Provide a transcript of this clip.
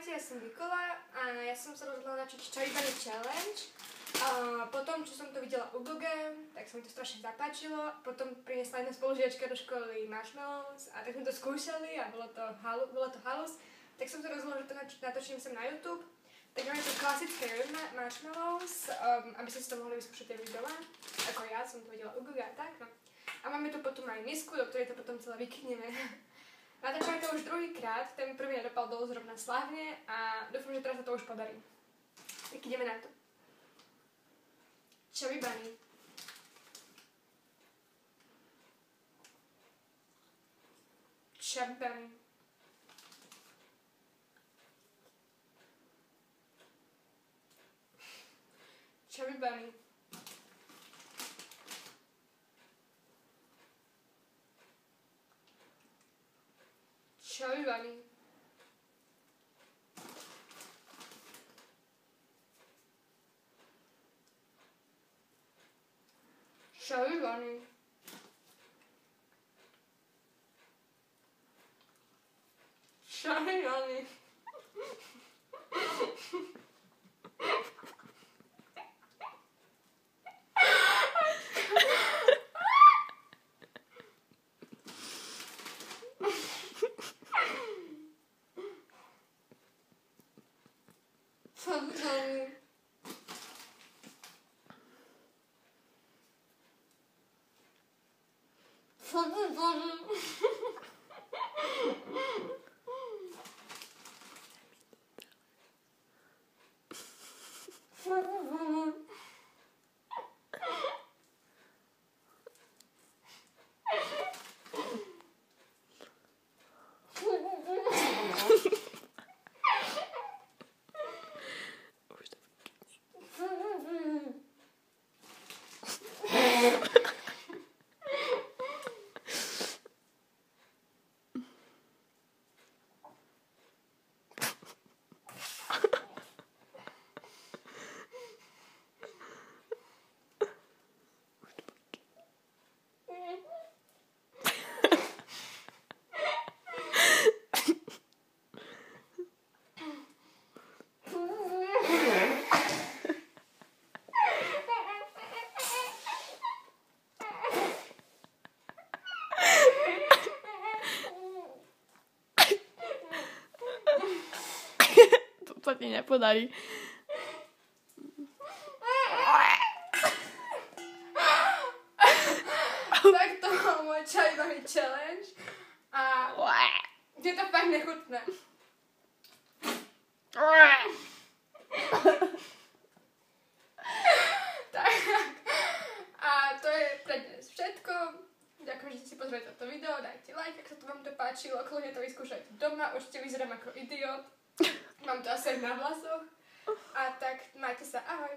Ahojte, ja som Nikola a ja som sa rozhodla načať Chubby Bunny Challenge. Potom, čo som to videla u Goge, tak sa mi to strašne zapáčilo. Potom priniesla jedna spolužiačka do školy marshmallows a tak sme to skúšali a bolo to halus. Tak som sa rozhodla, že to natočím sem na YouTube. Tak máme tu klasické marshmallows, aby ste si to mohli vyskúšať aj vy doma. Ako ja som to videla u Goge a tak. No. A máme tu potom aj misku, do ktorej to potom celé vykyneme. Natáčame to už druhýkrát, ten prvý nedopadol zrovna slávne a dúfam, že teraz sa to už podarí. Tak ideme na to. Chubby Bunny. Chubby Bunny. Chubby Bunny. Chubby Bunny. Chubby Bunny. Chubby Bunny. To ti nepodarí. Tak to bol môj Chubby Bunny Challenge a je to fakt nechutné. Tak, a to je pre dnes všetko. Ďakujem, že ste si pozreli toto video, dajte like, ak sa to vám to páčilo, kľudne to vyskúšajte doma, určite vyzerám ako idiot. Mám to asi aj na vlasoch. A tak majte sa, ahoj.